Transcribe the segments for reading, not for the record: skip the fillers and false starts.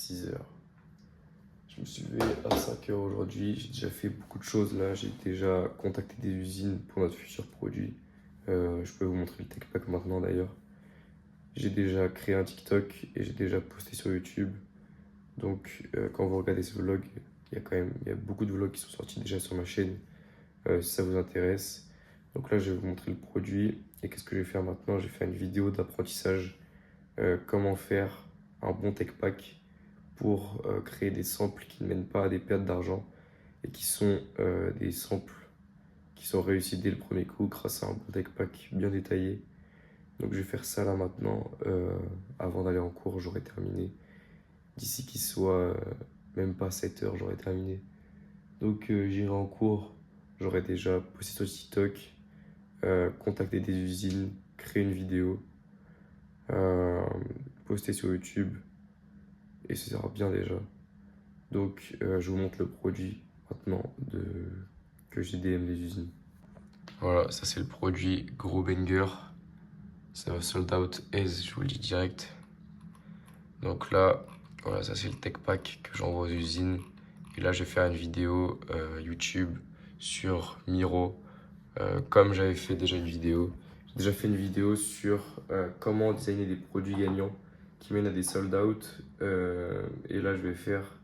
6h. Je me suis levé à 5h aujourd'hui. J'ai déjà fait beaucoup de choses là. J'ai déjà contacté des usines pour notre futur produit. Je peux vous montrer le tech pack maintenant d'ailleurs. J'ai déjà créé un TikTok et j'ai déjà posté sur YouTube. Donc quand vous regardez ce vlog, il y a beaucoup de vlogs qui sont sortis déjà sur ma chaîne. Si ça vous intéresse. Donc là, je vais vous montrer le produit. Et qu'est-ce que je vais faire maintenant? Je vais faire une vidéo d'apprentissage. Comment faire un bon tech pack pour créer des samples qui ne mènent pas à des pertes d'argent et qui sont des samples qui sont réussis dès le premier coup grâce à un bon tech pack bien détaillé. Donc je vais faire ça là maintenant. Avant d'aller en cours, j'aurai terminé. D'ici qu'il soit même pas 7h, j'aurai terminé. Donc j'irai en cours. J'aurai déjà posté sur TikTok, contacté des usines, créé une vidéo, posté sur YouTube. Et ça sera bien déjà. Donc je vous montre le produit maintenant que j'ai DM des usines. Voilà, ça c'est le produit gros banger. Ça va sold out as, je vous le dis direct. Donc là, voilà, ça c'est le tech pack que j'envoie aux usines. Et là, je vais faire une vidéo YouTube sur Miro. Comme j'avais fait déjà une vidéo. J'ai déjà fait une vidéo sur comment designer des produits gagnants qui mènent à des sold out. Et là, je vais faire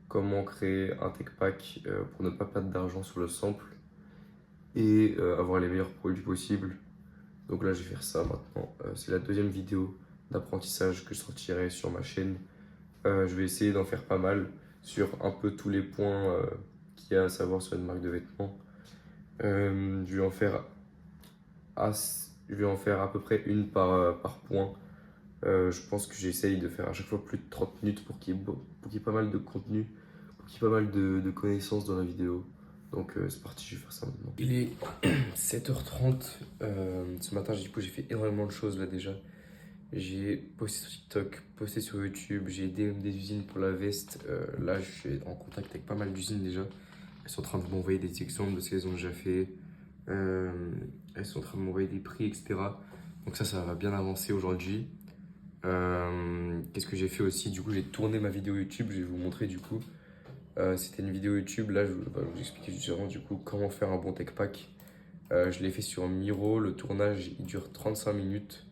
comment créer un tech pack pour ne pas perdre d'argent sur le sample et avoir les meilleurs produits possibles. Donc là, je vais faire ça maintenant. C'est la deuxième vidéo d'apprentissage que je sortirai sur ma chaîne. Je vais essayer d'en faire pas mal sur un peu tous les points qu'il y a à savoir sur une marque de vêtements. Je vais en faire à peu près une par point. Je pense que j'essaye de faire à chaque fois plus de 30 minutes pour qu'il y ait pas mal de contenu, pour qu'il y ait pas mal de connaissances dans la vidéo. Donc c'est parti, je vais faire ça maintenant. Il est 7h30. Ce matin, du coup, j'ai fait énormément de choses là déjà. J'ai posté sur TikTok, posté sur YouTube, j'ai DM des usines pour la veste. Là, je suis en contact avec pas mal d'usines déjà. Elles sont en train de m'envoyer des exemples de ce qu'elles ont déjà fait. Elles sont en train de m'envoyer des prix, etc. Donc ça va bien avancer aujourd'hui. Qu'est-ce que j'ai fait aussi? Du coup, j'ai tourné ma vidéo YouTube. Je vais vous montrer du coup. C'était une vidéo YouTube. Là, je vais vous expliquer justement du coup comment faire un bon tech pack. Je l'ai fait sur Miro. Le tournage il dure 35 minutes.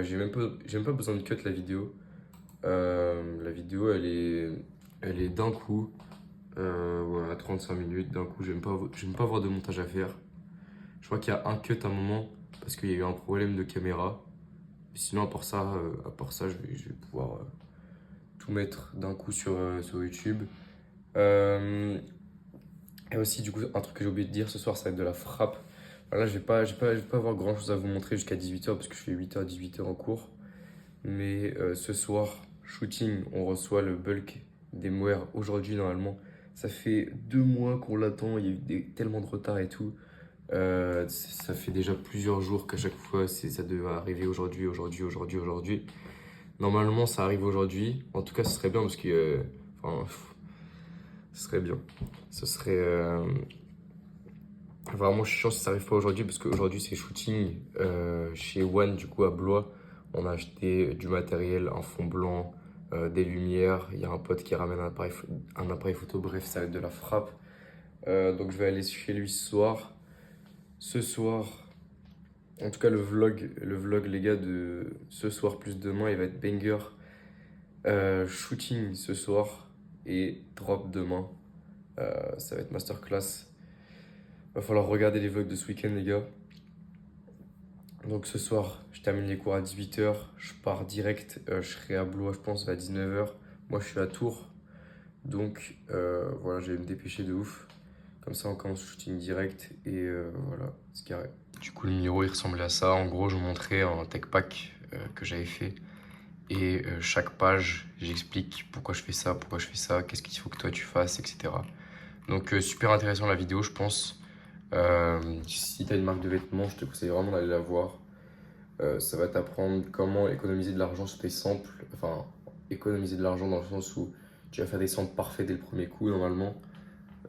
J'ai même pas besoin de cut la vidéo. La vidéo elle est d'un coup. Voilà, 35 minutes d'un coup. J'aime pas avoir de montage à faire. Je crois qu'il y a un cut à un moment parce qu'il y a eu un problème de caméra. Sinon, à part ça, je vais pouvoir tout mettre d'un coup sur YouTube. Et aussi, du coup, un truc que j'ai oublié de dire ce soir, ça va être de la frappe. Voilà, je vais pas avoir grand chose à vous montrer jusqu'à 18h parce que je fais 8h, 18h en cours. Mais ce soir, shooting, on reçoit le bulk des mohair aujourd'hui normalement. Ça fait 2 mois qu'on l'attend, il y a eu tellement de retard et tout. Ça fait déjà plusieurs jours qu'à chaque fois ça devait arriver aujourd'hui. Normalement ça arrive aujourd'hui. En tout cas ce serait bien parce que ce serait bien. Ce serait vraiment chiant si ça arrive pas aujourd'hui parce qu'aujourd'hui c'est shooting chez One du coup à Blois. On a acheté du matériel, un fond blanc, des lumières. Il y a un pote qui ramène un appareil photo. Bref, ça va être de la frappe. Donc je vais aller chez lui ce soir. Ce soir, en tout cas le vlog les gars de ce soir plus demain, il va être banger. Shooting ce soir et drop demain. Ça va être masterclass. Va falloir regarder les vlogs de ce week-end les gars. Donc ce soir, je termine les cours à 18h. Je pars direct. Je serai à Blois, je pense, à 19h. Moi, je suis à Tours. Donc voilà, je vais me dépêcher de ouf. Comme ça, on commence le shooting direct. Et voilà, c'est carré. Du coup, le Miro, il ressemblait à ça. En gros, je vous montrais un tech pack que j'avais fait. Et chaque page, j'explique pourquoi je fais ça, qu'est-ce qu'il faut que toi tu fasses, etc. Donc super intéressant la vidéo, je pense. Si tu as une marque de vêtements, je te conseille vraiment d'aller la voir. Ça va t'apprendre comment économiser de l'argent sur tes samples. Enfin, économiser de l'argent dans le sens où tu vas faire des samples parfaits dès le premier coup, normalement.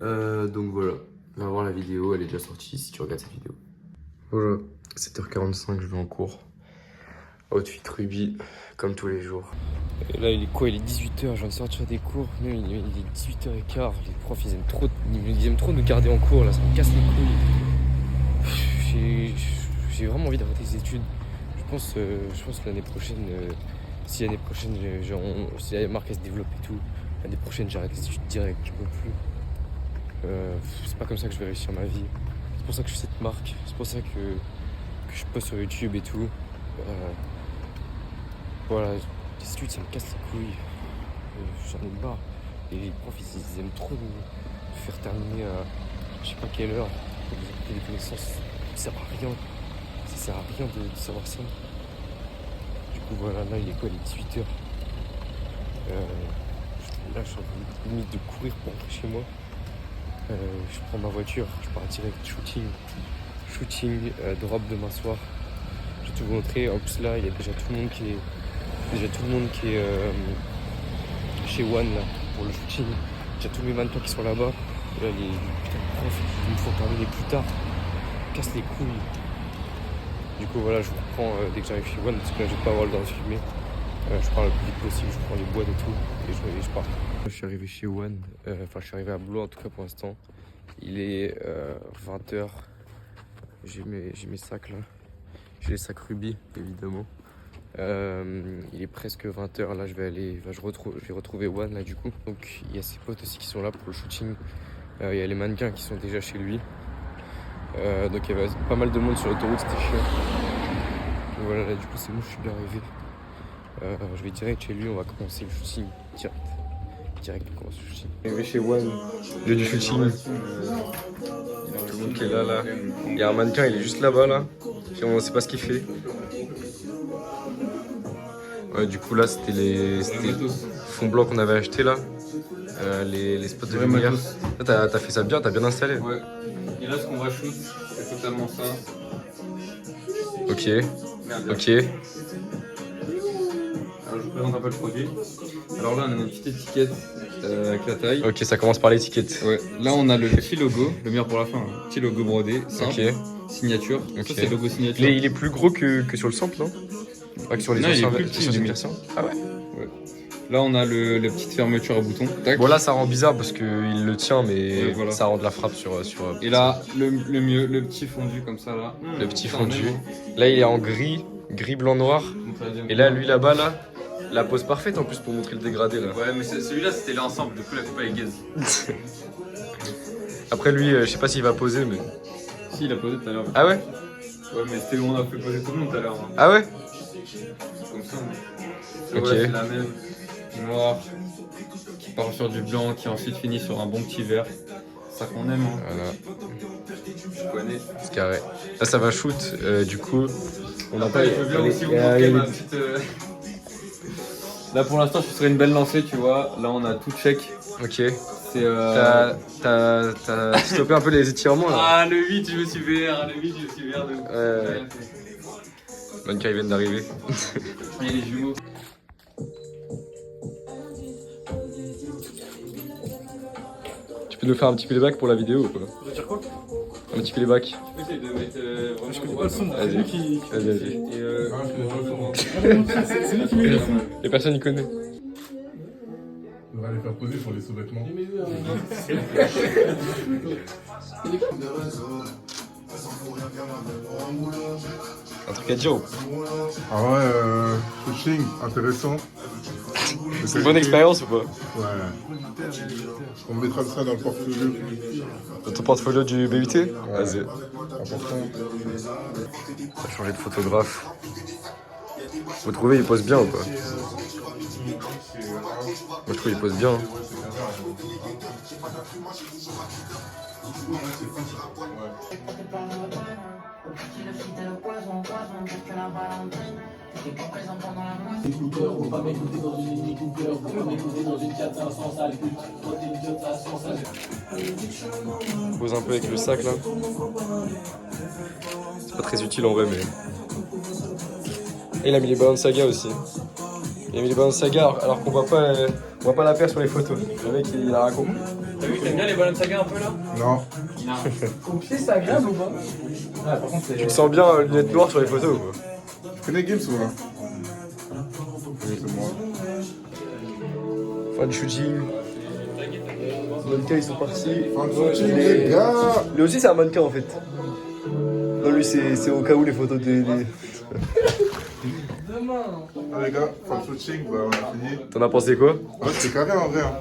Donc voilà, va voir la vidéo, elle est déjà sortie si tu regardes cette vidéo. Voilà, 7h45, je vais en cours. Outfit rubis, comme tous les jours. Et là, il est quoi? Il est 18h, je viens de sortir des cours. Nous, il est 18h15. Les profs, ils aiment trop nous garder en cours, là, ça me casse les couilles. J'ai vraiment envie d'arrêter les études. Je pense que l'année prochaine, si l'année prochaine, si la marque elle se développe et tout, l'année prochaine, j'arrête les études direct, je peux plus. C'est pas comme ça que je vais réussir ma vie. C'est pour ça que je fais cette marque. C'est pour ça que je poste sur YouTube et tout. Voilà, les études, ça me casse les couilles. J'en ai marre. Et les profs, ils aiment trop nous faire terminer à je sais pas quelle heure. Pour nous apporter des connaissances. Ça sert à rien. Ça sert à rien de savoir ça. Du coup, voilà, là, il est quoi? Il est 18h. Là, je suis en train limite de courir pour rentrer chez moi. Je prends ma voiture, je pars direct shooting de robe demain soir. Je vais tout vous montrer. En plus, là, il y a déjà tout le monde qui est chez One là, pour le shooting. Il y a tous mes mannequins qui sont là-bas. Et là, les putains de profs, ils me font terminer plus tard. Ils me cassent les couilles. Du coup, voilà, je vous reprends dès que j'arrive chez One, parce que là, je vais pas avoir le temps de filmer. Je parle le plus vite possible, je prends les boîtes et tout, et je pars. Je suis arrivé chez One, je suis arrivé à Blois en tout cas pour l'instant. Il est 20h. J'ai mes sacs là. J'ai les sacs rubis, évidemment. Il est presque 20h, là je vais retrouver One là du coup. Donc il y a ses potes aussi qui sont là pour le shooting. Il y a les mannequins qui sont déjà chez lui. Donc il y avait pas mal de monde sur l'autoroute, c'était chiant. Donc voilà, là du coup c'est bon, je suis bien arrivé. Je vais direct chez lui, on va commencer le shooting direct on commence le shooting. Arrivé chez One, lieu du shooting. Tout le monde qui est là. Il y a un mannequin, il est juste là-bas là. On ne sait pas ce qu'il fait. Ouais, du coup là c'était les fonds blancs qu'on avait acheté là. Les spots de lumière. Là t'as fait ça bien, t'as bien installé. Ouais. Et là ce qu'on va shoot, c'est totalement ça. Ok. Merde. Ok. Alors je vous présente un peu le produit. Alors là on a une petite étiquette avec la taille. Ok, ça commence par l'étiquette. Ouais. Là on a le petit logo, le meilleur pour la fin. Hein. Petit logo brodé, simple. Ok. Signature. Ok. Ça c'est le logo signature. Il est plus gros que sur le sample, non? Pas que sur les Non, il est anciens plus petit, sur les limite. versions. Ah ouais. Là on a la petite fermeture à bouton. Tac. Bon là ça rend bizarre parce qu'il le tient mais Ouais, voilà. ça rend de la frappe sur Et là le mieux, le petit fondu comme ça là. le petit Ça, fondu. même, Là il est en gris, blanc, noir. hein. Donc, Et là lui là-bas là, la pose parfaite en plus pour montrer le dégradé là. Ouais mais celui-là c'était l'ensemble, du coup la coupe elle est gaze. Après lui je sais pas s'il va poser mais. Si il a posé tout à l'heure. Ah ouais? Ouais mais c'était où on a fait poser tout le monde tout à l'heure. Hein. Ah ouais? Comme ça. Ok. Ouais, c'est la même. Noir. Qui part sur du blanc, qui ensuite finit sur un bon petit vert. C'est ça qu'on aime. Hein. Voilà, Je connais. c'est carré. Là ça va shoot, du coup. On n'a pas. Je veux bien aussi vous montrer ma petite. Là pour l'instant je suis sur une belle lancée, tu vois. Là on a tout check. Ok. C'est T'as stoppé un peu les étirements là. Ah le 8 je me suis VR, le 8 je me suis VR de ouf. Ouais. Mannequins ils viennent d'arriver. Il y a les jumeaux. Tu peux nous faire un petit playback pour la vidéo ou pas? Tu veux dire quoi? Un petit playback. Tu peux essayer de mettre vraiment. Je connais pas le son. Vas-y. Vas-y. C'est lui qui met le son. Et personne n'y connaît. On va les faire poser sur les sous-vêtements. Un truc à dire ou pas? Ah ouais, coaching, intéressant. C'est une bonne expérience ou pas? Ouais. On mettra ça dans le portfolio. Dans ton portfolio du BUT? Vas-y. Important. T'as changé de photographe. Vous trouvez il pose bien ou pas? Moi je trouve il pose bien. Pose un peu avec le sac là. C'est pas très utile en vrai mais. Et il a mis les ballons de saga aussi. Il a mis les ballons de saga alors qu'on voit pas la paire sur les photos. Le mec il a raconté. T'as vu, t'aimes bien les ballons de saga un peu là? Non. C'est agréable ou pas? Ah, par contre, Tu te sens bien lunettes noires sur les photos ou quoi? Tu connais Gibbs ou pas? Fin de shooting. Mannequins ils sont partis. Fin de shooting, les gars. Lui aussi c'est un mannequin en fait. Non lui c'est au cas où les photos des... Ah les gars, fin de shooting, bah on a fini. T'en as pensé quoi? Ouais, c'était carré en vrai. Hein.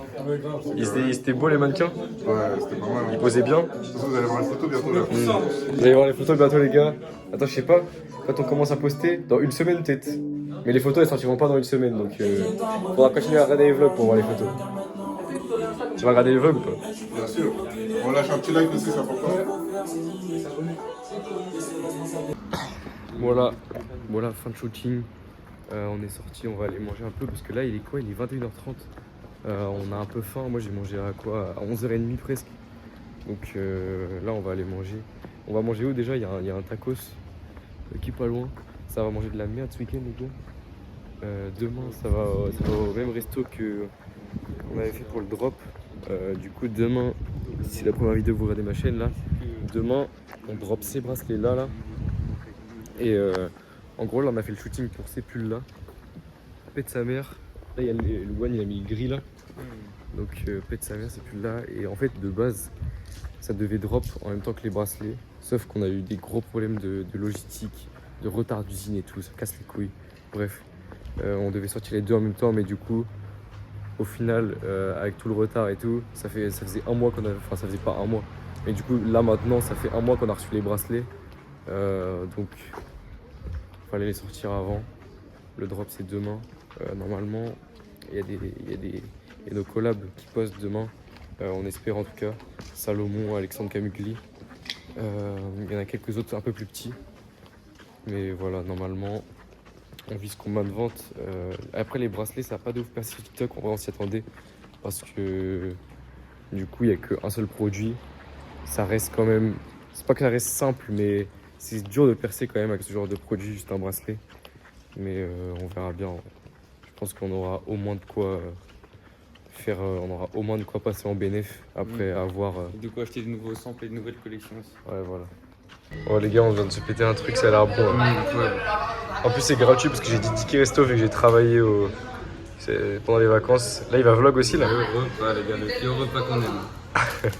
Ils étaient beaux les mannequins? Ouais, c'était pas mal. Ils Hein. posaient bien? De toute façon, vous allez voir les photos bientôt là. Vous allez voir les photos bientôt les gars. Attends je sais pas, quand on commence à poster, dans une semaine peut-être. Mais les photos elles sortiront pas dans une semaine donc faudra continuer à regarder les vlogs pour voir les photos. Tu vas regarder les vlogs ou pas? Bien sûr. On lâche un petit like aussi, c'est important. Voilà, fin de shooting. On est sorti, on va aller manger un peu parce que là il est quoi? Il est 21h30. On a un peu faim, moi j'ai mangé à quoi? À 11h30 presque. Donc là on va aller manger. On va manger où déjà? Il y a un tacos qui est pas loin. Ça va manger de la merde ce week-end les gars. Demain ça va au même resto que on avait fait pour le drop. Du coup demain, si c'est la première vidéo que vous regardez ma chaîne là, demain on drop ces bracelets là. Et en gros là on a fait le shooting pour ces pulls là. Pète sa mère. Là il y a le one il a mis le gris là. Donc pète sa mère ces pulls là. Et en fait de base ça devait drop en même temps que les bracelets. Sauf qu'on a eu des gros problèmes de logistique, de retard d'usine et tout, ça casse les couilles. Bref, on devait sortir les deux en même temps mais du coup au final avec tout le retard et tout, ça faisait un mois qu'on avait, enfin ça faisait pas un mois. Mais du coup là maintenant ça fait un mois qu'on a reçu les bracelets. Donc fallait les sortir avant. Le drop c'est demain. Normalement il y a nos collabs qui postent demain. On espère en tout cas. Salomon, Alexandre Camugli. Il y en a quelques autres un peu plus petits. Mais voilà, normalement on vise combien de ventes. Après les bracelets ça n'a pas de ouf passé sur TikTok, on s'y attendait. Parce que du coup il n'y a qu'un seul produit. Ça reste quand même. C'est pas que ça reste simple mais c'est dur de percer quand même avec ce genre de produit, juste un bracelet. Mais on verra bien. Je pense qu'on aura au moins de quoi faire. On aura au moins de quoi passer en bénéf après avoir. De quoi acheter de nouveaux samples et de nouvelles collections aussi. Ouais, voilà. Oh les gars, on vient de se péter un truc, ça a l'air bon. Hein. En plus, c'est gratuit parce que j'ai dit ticket resto vu que j'ai travaillé pendant les vacances. Là, il va vlog aussi là. Le repas, les gars, le petit repas qu'on aime.